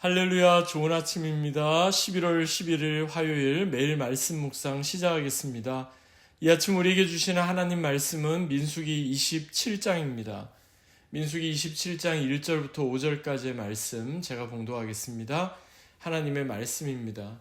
할렐루야, 좋은 아침입니다. 11월 11일 화요일 매일 말씀 묵상 시작하겠습니다. 이 아침 우리에게 주시는 하나님 말씀은 민수기 27장입니다. 민수기 27장 1절부터 5절까지의 말씀 제가 봉독하겠습니다. 하나님의 말씀입니다.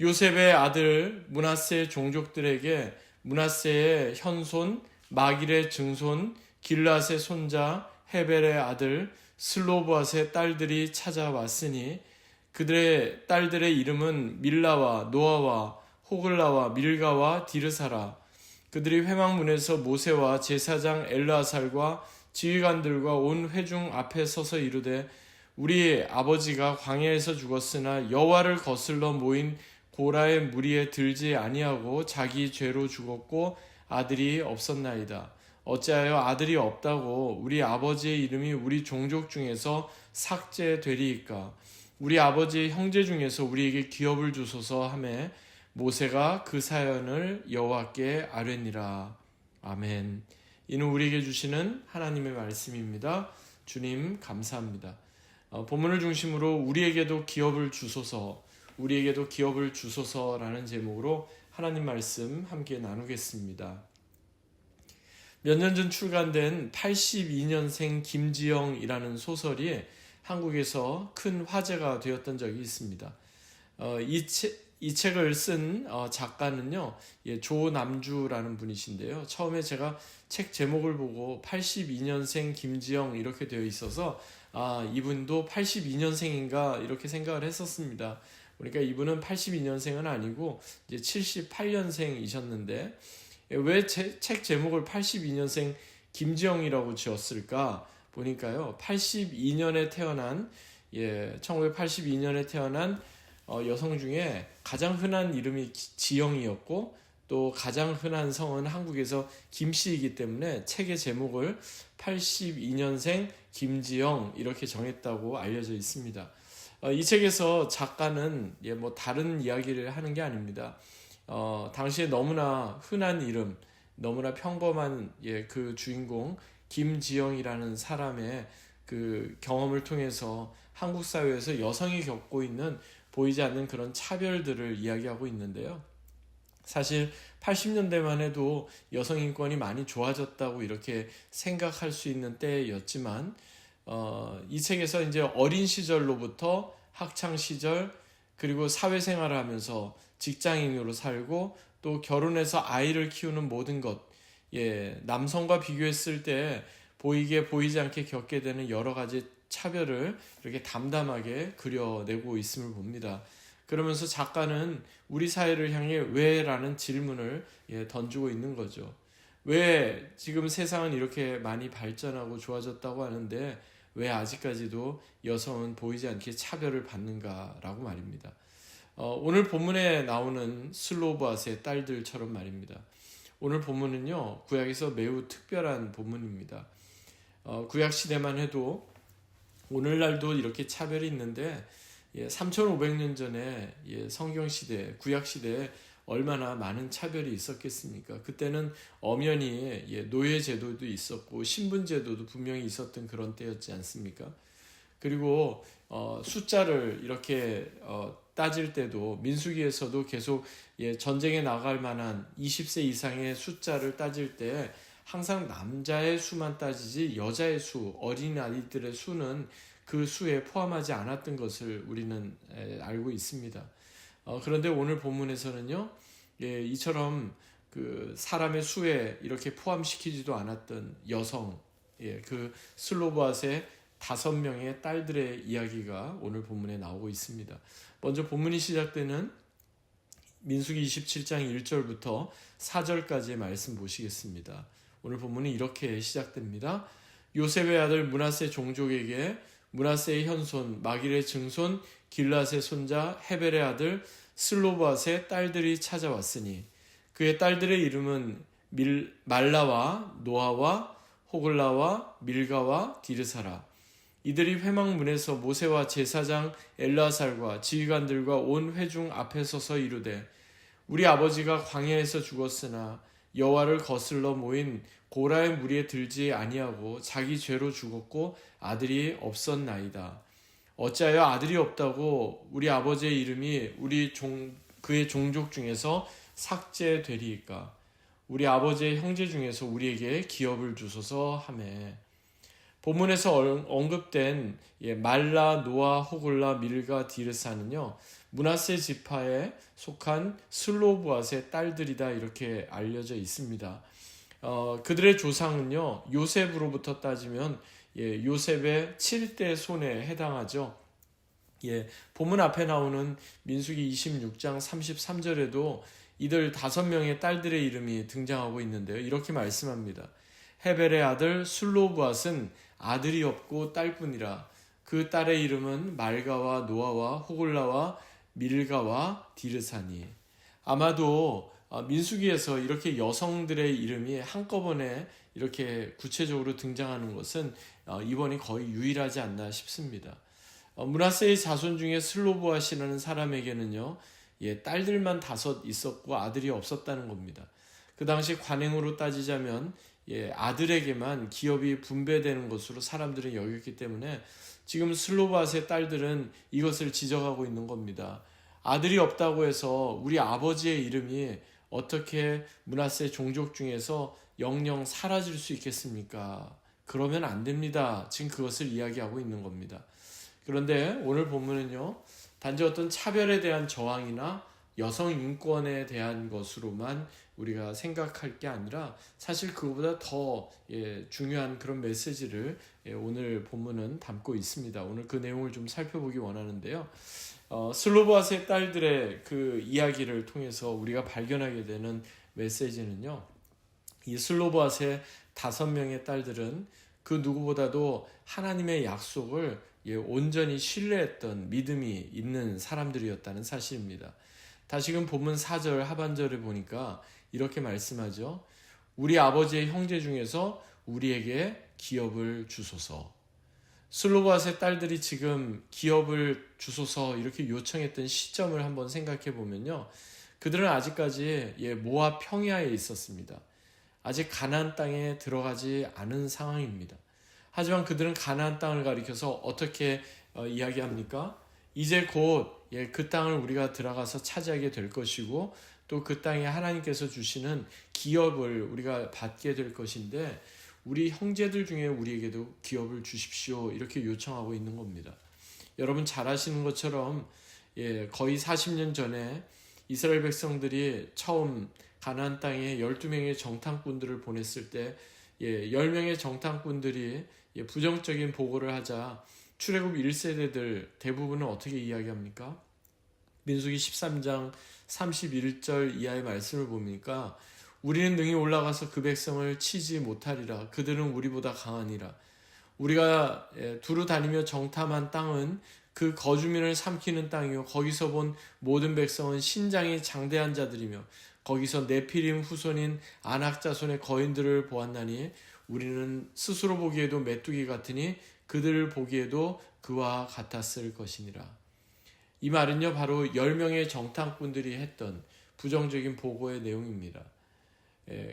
요셉의 아들 므낫세 종족들에게 므낫세의 현손, 마길의 증손, 길앗의 손자, 헤벨의 아들 슬로보앗의 딸들이 찾아왔으니 그들의 딸들의 이름은 밀라와 노아와 호글라와 밀가와 디르사라. 그들이 회막문에서 모세와 제사장 엘르아살과 지휘관들과 온 회중 앞에 서서 이르되 우리 아버지가 광야에서 죽었으나 여호와를 거슬러 모인 고라의 무리에 들지 아니하고 자기 죄로 죽었고 아들이 없었나이다. 어찌하여 아들이 없다고 우리 아버지의 이름이 우리 종족 중에서 삭제되리이까? 우리 아버지의 형제 중에서 우리에게 기업을 주소서 하매 모세가 그 사연을 여호와께 아뢰니라. 아멘. 이는 우리에게 주시는 하나님의 말씀입니다. 주님 감사합니다. 본문을 중심으로 우리에게도 기업을 주소서, 우리에게도 기업을 주소서라는 제목으로 하나님 말씀 함께 나누겠습니다. 몇 년 전 출간된 82년생 김지영이라는 소설이 한국에서 큰 화제가 되었던 적이 있습니다. 이 책을 쓴 작가는요, 조남주라는 분이신데요. 처음에 제가 책 제목을 보고 82년생 김지영 이렇게 되어 있어서 이분도 82년생인가 이렇게 생각을 했었습니다. 그러니까 이분은 82년생은 아니고 이제 78년생이셨는데 왜 책 제목을 82년생 김지영이라고 지었을까 보니까요. 82년에 태어난 1982년에 태어난 여성 중에 가장 흔한 이름이 지영이었고 또 가장 흔한 성은 한국에서 김씨이기 때문에 책의 제목을 82년생 김지영 이렇게 정했다고 알려져 있습니다. 이 책에서 작가는 다른 이야기를 하는 게 아닙니다. 당시에 너무나 흔한 이름, 너무나 평범한 그 주인공 김지영이라는 사람의 그 경험을 통해서 한국 사회에서 여성이 겪고 있는 보이지 않는 그런 차별들을 이야기하고 있는데요. 사실 80년대만 해도 여성 인권이 많이 좋아졌다고 이렇게 생각할 수 있는 때였지만 이 책에서 이제 어린 시절로부터 학창 시절 그리고 사회생활을 하면서 직장인으로 살고 또 결혼해서 아이를 키우는 모든 것, 남성과 비교했을 때 보이지 않게 겪게 되는 여러 가지 차별을 이렇게 담담하게 그려내고 있음을 봅니다. 그러면서 작가는 우리 사회를 향해 왜? 라는 질문을 던지고 있는 거죠. 왜 지금 세상은 이렇게 많이 발전하고 좋아졌다고 하는데 왜 아직까지도 여성은 보이지 않게 차별을 받는가라고 말입니다. 오늘 본문에 나오는 슬로보앗의 딸들처럼 말입니다. 오늘 본문은요, 구약에서 매우 특별한 본문입니다. 구약 시대만 해도 오늘날도 이렇게 차별이 있는데 3500년 전에 성경 시대, 구약 시대에 얼마나 많은 차별이 있었겠습니까? 그때는 엄연히 노예 제도도 있었고 신분 제도도 분명히 있었던 그런 때였지 않습니까? 그리고 숫자를 이렇게 따질 때도 민수기에서도 계속 전쟁에 나갈 만한 20세 이상의 숫자를 따질 때 항상 남자의 수만 따지지 여자의 수, 어린아이들의 수는 그 수에 포함하지 않았던 것을 우리는 알고 있습니다. 그런데 오늘 본문에서는요, 이처럼 그 사람의 수에 이렇게 포함시키지도 않았던 여성, 그 슬로보앗의 5명의 딸들의 이야기가 오늘 본문에 나오고 있습니다. 먼저 본문이 시작되는 민수기 27장 1절부터 4절까지의 말씀 보시겠습니다. 오늘 본문은 이렇게 시작됩니다. 요셉의 아들 므낫세 종족에게 므낫세의 현손, 마길의 증손, 길앗의 손자 헤벨의 아들 슬로보앗의 딸들이 찾아왔으니 그의 딸들의 이름은 말라와 노아와 호글라와 밀가와 디르사라. 이들이 회막문에서 모세와 제사장 엘르아살과 지휘관들과 온 회중 앞에 서서 이르되 우리 아버지가 광야에서 죽었으나 여호와를 거슬러 모인 고라의 무리에 들지 아니하고 자기 죄로 죽었고 아들이 없었나이다. 어찌하여 아들이 없다고 우리 아버지의 이름이 그의 종족 중에서 삭제되리이까? 우리 아버지의 형제 중에서 우리에게 기업을 주소서 하매. 본문에서 언급된 말라, 노아, 호글라, 밀가, 디르사는요, 므낫세 지파에 속한 슬로브앗의 딸들이다 이렇게 알려져 있습니다. 그들의 조상은요, 요셉으로부터 따지면 요셉의 7대 손에 해당하죠. 본문 앞에 나오는 민수기 26장 33절에도 이들 5명의 딸들의 이름이 등장하고 있는데요. 이렇게 말씀합니다. 헤벨의 아들 슬로브앗은 아들이 없고 딸뿐이라. 그 딸의 이름은 말가와 노아와 호글라와 밀가와 디르사니. 아마도 민수기에서 이렇게 여성들의 이름이 한꺼번에 이렇게 구체적으로 등장하는 것은 이번이 거의 유일하지 않나 싶습니다. 므낫세의 자손 중에 슬로브앗이라는 사람에게는요, 딸들만 5 있었고 아들이 없었다는 겁니다. 그 당시 관행으로 따지자면 아들에게만 기업이 분배되는 것으로 사람들은 여겼기 때문에 지금 슬로브앗의 딸들은 이것을 지적하고 있는 겁니다. 아들이 없다고 해서 우리 아버지의 이름이 어떻게 므낫세 종족 중에서 영영 사라질 수 있겠습니까? 그러면 안 됩니다. 지금 그것을 이야기하고 있는 겁니다. 그런데 오늘 본문은요, 단지 어떤 차별에 대한 저항이나 여성 인권에 대한 것으로만 우리가 생각할 게 아니라 사실 그거보다 더 중요한 그런 메시지를 오늘 본문은 담고 있습니다. 오늘 그 내용을 좀 살펴보기 원하는데요. 슬로브앗의 딸들의 그 이야기를 통해서 우리가 발견하게 되는 메시지는요, 이 슬로브앗의 5명의 딸들은 그 누구보다도 하나님의 약속을 온전히 신뢰했던 믿음이 있는 사람들이었다는 사실입니다. 다시금 본문 4절 하반절에 보니까 이렇게 말씀하죠. 우리 아버지의 형제 중에서 우리에게 기업을 주소서. 슬로브앗의 딸들이 지금 기업을 주소서 이렇게 요청했던 시점을 한번 생각해 보면요, 그들은 아직까지 모압 평야에 있었습니다. 아직 가나안 땅에 들어가지 않은 상황입니다. 하지만 그들은 가나안 땅을 가리켜서 어떻게 이야기합니까? 이제 곧 그 땅을 우리가 들어가서 차지하게 될 것이고 또 그 땅에 하나님께서 주시는 기업을 우리가 받게 될 것인데 우리 형제들 중에 우리에게도 기업을 주십시오 이렇게 요청하고 있는 겁니다. 여러분 잘 아시는 것처럼 거의 40년 전에 이스라엘 백성들이 처음 가나안 땅에 12명의 정탐꾼들을 보냈을 때 10명의 정탐꾼들이 부정적인 보고를 하자 출애굽 1세대들 대부분은 어떻게 이야기합니까? 민수기 13장 31절 이하의 말씀을 보니까 우리는 능히 올라가서 그 백성을 치지 못하리라. 그들은 우리보다 강하니라. 우리가 두루 다니며 정탐한 땅은 그 거주민을 삼키는 땅이요 거기서 본 모든 백성은 신장이 장대한 자들이며 거기서 네피림 후손인 아낙 자손의 거인들을 보았나니 우리는 스스로 보기에도 메뚜기 같으니 그들을 보기에도 그와 같았을 것이니라. 이 말은요 바로 10명의 정탐꾼들이 했던 부정적인 보고의 내용입니다.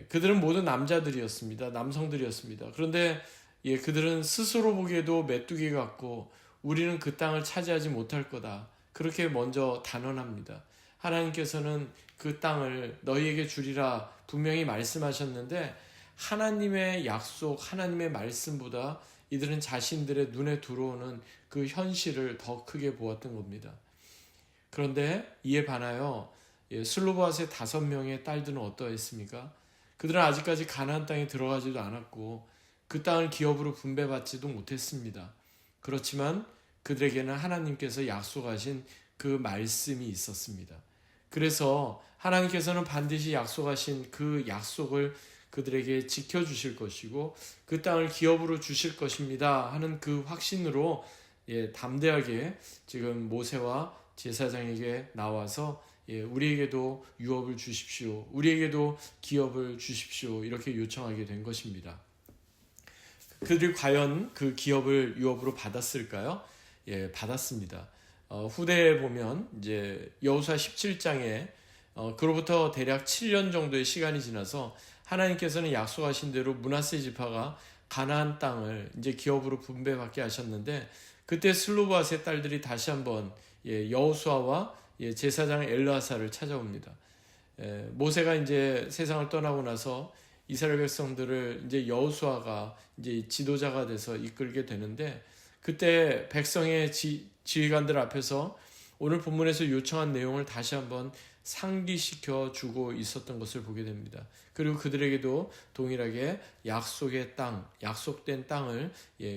그들은 모두 남자들이었습니다. 남성들이었습니다. 그런데 그들은 스스로 보기에도 메뚜기 같고 우리는 그 땅을 차지하지 못할 거다. 그렇게 먼저 단언합니다. 하나님께서는 그 땅을 너희에게 주리라 분명히 말씀하셨는데 하나님의 약속, 하나님의 말씀보다 이들은 자신들의 눈에 들어오는 그 현실을 더 크게 보았던 겁니다. 그런데 이에 반하여 슬로브앗의 5명의 딸들은 어떠했습니까? 그들은 아직까지 가나안 땅에 들어가지도 않았고 그 땅을 기업으로 분배받지도 못했습니다. 그렇지만 그들에게는 하나님께서 약속하신 그 말씀이 있었습니다. 그래서 하나님께서는 반드시 약속하신 그 약속을 그들에게 지켜주실 것이고 그 땅을 기업으로 주실 것입니다 하는 그 확신으로 담대하게 지금 모세와 제사장에게 나와서 우리에게도 유업을 주십시오. 우리에게도 기업을 주십시오. 이렇게 요청하게 된 것입니다. 그들이 과연 그 기업을 유업으로 받았을까요? 받았습니다. 후대에 보면 이제 여호수아 17장에 그로부터 대략 7년 정도의 시간이 지나서 하나님께서는 약속하신 대로 므낫세 지파가 가나안 땅을 이제 기업으로 분배받게 하셨는데 그때 슬로바앗의 딸들이 다시 한번 여호수아와 제사장 엘르아사를 찾아옵니다. 모세가 이제 세상을 떠나고 나서 이스라엘 백성들을 이제 여호수아가 이제 지도자가 돼서 이끌게 되는데, 그때 백성의 지휘관들 앞에서 오늘 본문에서 요청한 내용을 다시 한번 상기시켜 주고 있었던 것을 보게 됩니다. 그리고 그들에게도 동일하게 약속의 땅, 약속된 땅을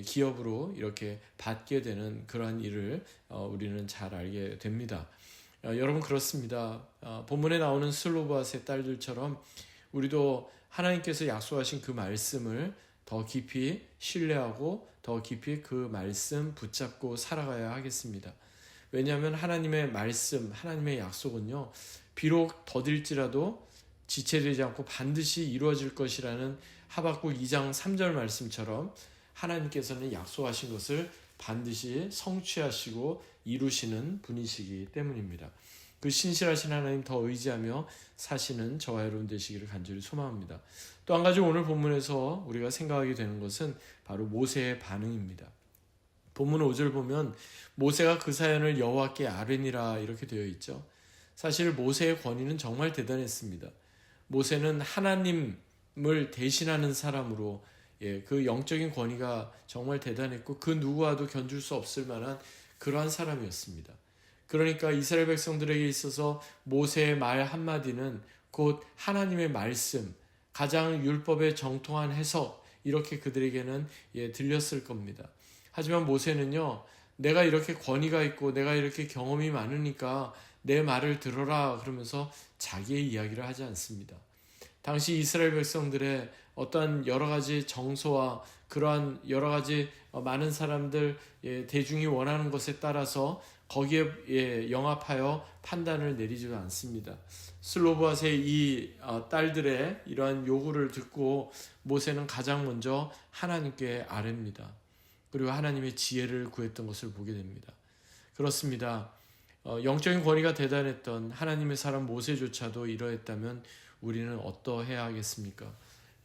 기업으로 이렇게 받게 되는 그러한 일을 우리는 잘 알게 됩니다. 여러분, 그렇습니다. 본문에 나오는 슬로바앗의 딸들처럼 우리도 하나님께서 약속하신 그 말씀을 더 깊이 신뢰하고 더 깊이 그 말씀 붙잡고 살아가야 하겠습니다. 왜냐하면 하나님의 말씀, 하나님의 약속은요, 비록 더딜지라도 지체되지 않고 반드시 이루어질 것이라는 하박국 2장 3절 말씀처럼 하나님께서는 약속하신 것을 반드시 성취하시고 이루시는 분이시기 때문입니다. 그 신실하신 하나님 더 의지하며 사시는 저와 여러분 되시기를 간절히 소망합니다. 또 한 가지 오늘 본문에서 우리가 생각하게 되는 것은 바로 모세의 반응입니다. 본문 5절 보면 모세가 그 사연을 여호와께 아뢰니라 이렇게 되어 있죠. 사실 모세의 권위는 정말 대단했습니다. 모세는 하나님을 대신하는 사람으로 그 영적인 권위가 정말 대단했고 그 누구와도 견줄 수 없을 만한 그러한 사람이었습니다. 그러니까 이스라엘 백성들에게 있어서 모세의 말 한마디는 곧 하나님의 말씀, 가장 율법에 정통한 해석, 이렇게 그들에게는 들렸을 겁니다. 하지만 모세는요, 내가 이렇게 권위가 있고 내가 이렇게 경험이 많으니까 내 말을 들어라 그러면서 자기의 이야기를 하지 않습니다. 당시 이스라엘 백성들의 어떠한 여러 가지 정서와 그러한 여러 가지 많은 사람들 대중이 원하는 것에 따라서 거기에 영합하여 판단을 내리지도 않습니다. 슬로바앗의 이 딸들의 이러한 요구를 듣고 모세는 가장 먼저 하나님께 아뢰입니다. 그리고 하나님의 지혜를 구했던 것을 보게 됩니다. 그렇습니다. 영적인 권위가 대단했던 하나님의 사람 모세조차도 이러했다면 우리는 어떠해야 하겠습니까?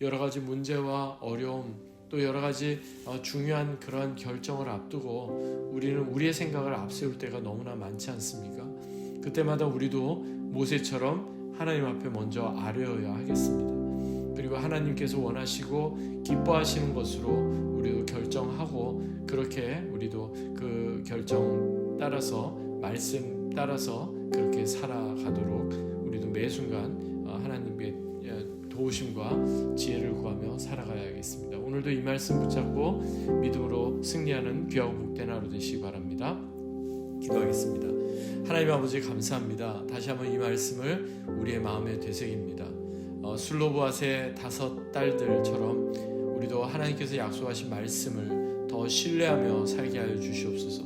여러 가지 문제와 어려움, 또 여러 가지 중요한 그런 결정을 앞두고 우리는 우리의 생각을 앞세울 때가 너무나 많지 않습니까? 그때마다 우리도 모세처럼 하나님 앞에 먼저 아뢰어야 하겠습니다. 그리고 하나님께서 원하시고 기뻐하시는 것으로 우리도 결정하고, 그렇게 우리도 그 결정 따라서, 말씀 따라서 그렇게 살아가도록 우리도 매 순간 하나님의 도우심과 지혜를 구하며 살아가야겠습니다. 오늘도 이 말씀 붙잡고 믿음으로 승리하는 귀하고 복된 하루 되시기 바랍니다. 기도하겠습니다. 하나님 아버지, 감사합니다. 다시 한번 이 말씀을 우리의 마음에 되새깁니다. 슬로바앗의 5 딸들처럼 우리도 하나님께서 약속하신 말씀을 더 신뢰하며 살게 하여 주시옵소서.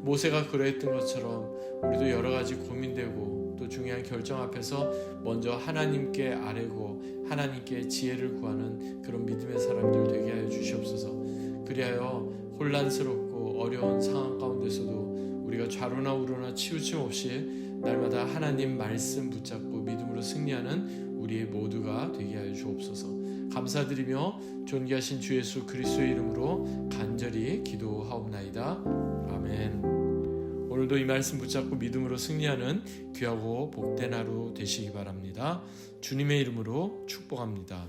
모세가 그러했던 것처럼 우리도 여러 가지 고민되고 또 중요한 결정 앞에서 먼저 하나님께 아뢰고 하나님께 지혜를 구하는 그런 믿음의 사람들 되게 하여 주시옵소서. 그리하여 혼란스럽고 어려운 상황 가운데서도 우리가 좌로나 우로나 치우침 없이 날마다 하나님 말씀 붙잡고 믿음으로 승리하는 우리의 모두가 되게 하여 주옵소서. 감사드리며 존귀하신 주 예수 그리스도의 이름으로 간절히 기도하옵나이다. 아멘. 오늘도 이 말씀 붙잡고 믿음으로 승리하는 귀하고 복된 하루 되시기 바랍니다. 주님의 이름으로 축복합니다.